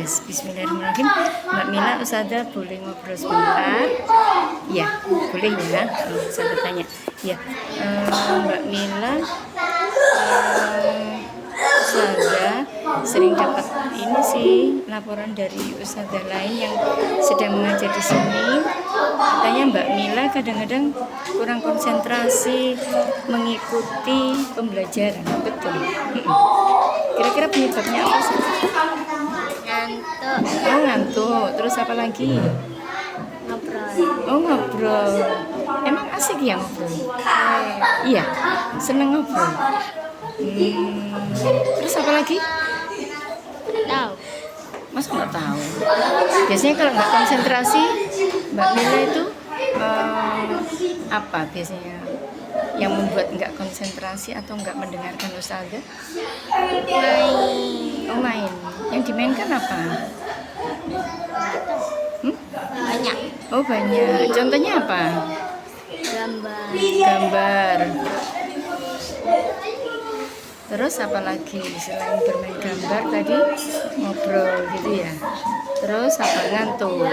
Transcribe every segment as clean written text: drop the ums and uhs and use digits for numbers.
Yes, bismillahirrahmanirrahim. Mbak Mila, Ustazah boleh ngobrol sebentar? Ya, boleh ya. Saya tanya. Ya, Mbak Mila, Ustazah sering dapat ini sih laporan dari Ustazah lain yang sedang mengajar di sini. Katanya Mbak Mila kadang-kadang kurang konsentrasi mengikuti pembelajaran. Betul. Kira-kira penyebabnya apa sih? Ngantuk. Oh, ngantuk. Terus apa lagi? Ngobrol. Oh, ngobrol. Emang asik ya ngobrol? Iya, seneng ngobrol. Terus apa lagi? Tahu. Mas nggak tahu. Biasanya kalau nggak konsentrasi, Mbak Mila itu apa biasanya yang membuat nggak konsentrasi atau nggak mendengarkan Ustazah? Main. Oh, main. Yang dimainkan apa? Banyak. Oh, banyak. Contohnya apa? Gambar. Gambar. Terus apa lagi selain bermain gambar tadi ngobrol gitu ya. Terus apa ngantuk?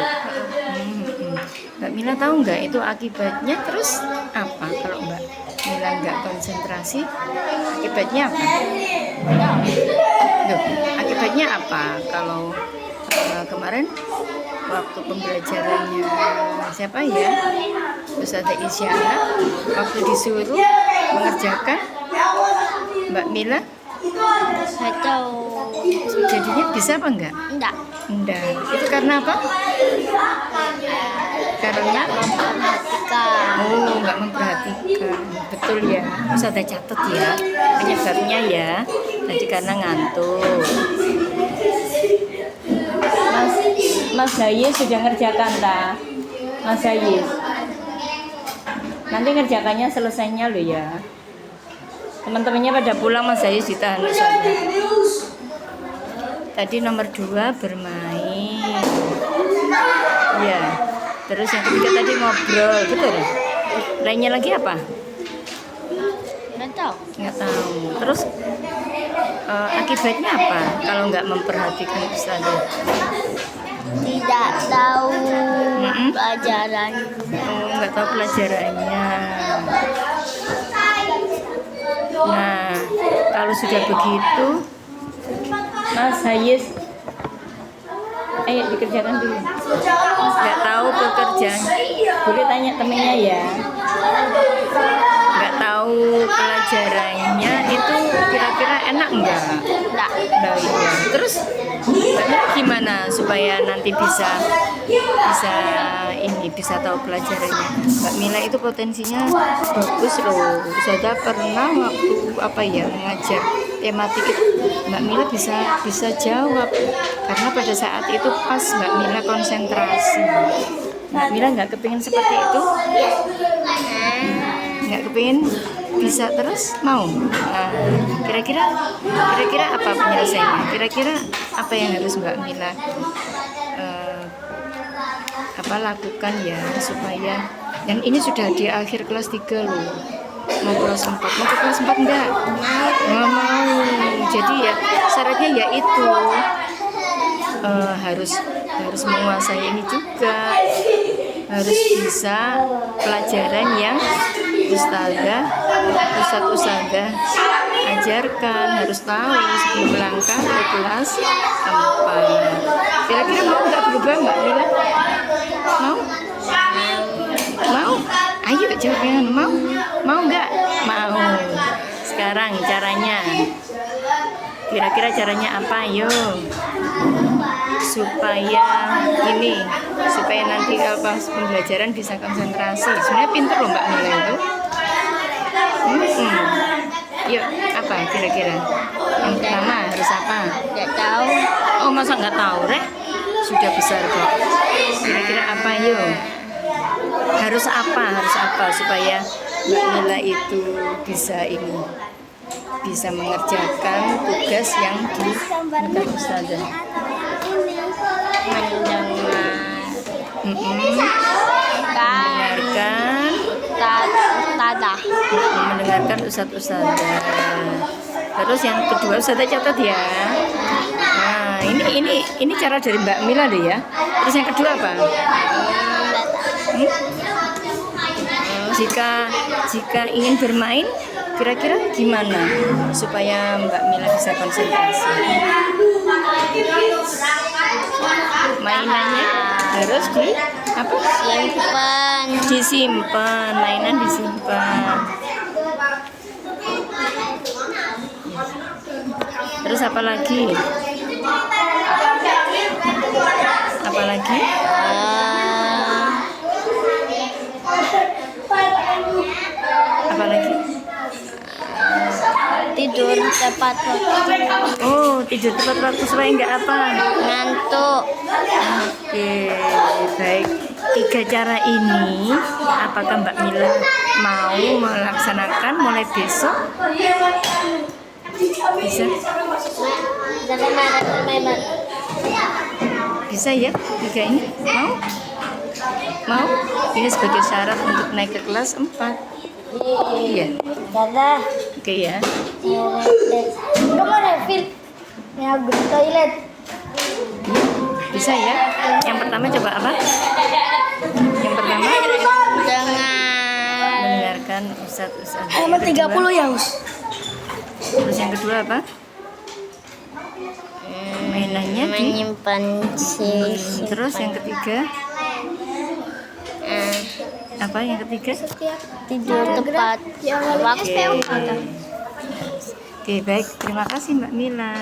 Mbak Mila tahu nggak itu akibatnya terus apa kalau Mbak Mila nggak konsentrasi? Akibatnya apa? Loh, akibatnya apa kalau kemarin waktu pembelajarannya siapa ya? Ustazah Isyana waktu disuruh mengerjakan Mbak Mila Atau jadinya bisa apa enggak? enggak? Enggak. Itu karena apa? Karena Memperhatikan. oh, enggak memperhatikan. Betul ya. Ustazah catat ya. Penyebabnya ya. Tadi karena ngantuk. Mas Hayes sudah ngerjakan ta? Mas Hayes. Nanti ngerjakannya selesainya lo ya. Teman-temannya pada pulang, Mas Hayes ditahan. Tadi nomor 2 bermain. Ya. Terus yang ketiga tadi ngobrol, betul ya? Lainnya lagi apa? Nggak tahu. Nggak tahu. Terus akibatnya apa kalau nggak memperhatikan Ustazah? Tidak tahu Mm-mm. pelajaran. Oh, nggak tahu pelajarannya. Nah, kalau sudah begitu, Mas Hayes, ayo dikerjakan dulu. Nggak tahu pekerjaan, boleh tanya temennya ya. Nggak tahu pelajarannya itu kira-kira enak nggak? Enggak. Nah, iya. Terus Mbaknya gimana supaya nanti bisa tahu pelajarannya? Mbak Mila itu potensinya bagus loh. Ustazah pernah waktu mengajar tematik itu Mbak Mila bisa jawab karena pada saat itu pas Mbak Mila konsentrasi. Mbak Mila nggak kepingin seperti itu? Nggak kepingin bisa terus mau? Nah, kira-kira apa penyelesaiannya? Kira-kira apa yang harus Mbak Mila lakukan ya supaya, dan ini sudah di akhir kelas 3 loh, mau kelas 4, mau ke kelas 4 enggak mau. Jadi ya syaratnya ya itu harus menguasai ini juga, harus bisa pelajaran yang Ustazah ajarkan, harus tahu sebelum melangkah ke kelas 4. Kira-kira mau nggak berubah Mbak Mila? Mau? Ayo jawabnya. Mau nggak? Mau. Sekarang caranya. Kira-kira caranya apa? Ayo. Supaya nanti pas pembelajaran bisa konsentrasi. Sebenarnya pintar loh Mbak Mila itu. Yuk, apa kira-kira? Yang pertama harus apa? Nggak tahu. Oh, masa nggak tahu, Rek? Sudah besar kok. Kira-kira apa, yuk? Harus apa supaya Mbak Mila itu bisa mengerjakan tugas yang diberikan Ustazah. Mendengarkan Ustazah. Terus yang kedua Ustazah catat ya. Nah, ini Ini cara dari Mbak Mila deh ya. Terus yang kedua apa? Jika ingin bermain, kira-kira gimana supaya Mbak Mila bisa konsentrasi? Mainannya harus disimpan, mainan disimpan. Terus apa lagi? Apa lagi? Apa lagi? Tidur tepat waktu. Oh, tidur tepat waktu supaya nggak apa? Ngantuk. Oke, baik. 3 cara ini, apakah Mbak Mila mau melaksanakan mulai besok? Bisa? Bisa ya? 3 ini? Mau? Mau? Ini sebagai syarat untuk naik ke kelas 4. Iya. Dadah. Oke ya. Kamu refill. Ya, toilet. Bisa ya? Yang pertama coba apa? Yang pertama mendengarkan Ustadz. Nomor 30 ya, Us. Terus yang kedua apa? Mainannya menyimpan terus yang ketiga apa? Yang ketiga tidur tepat waktu. Oke, baik. Terima kasih Mbak Mila.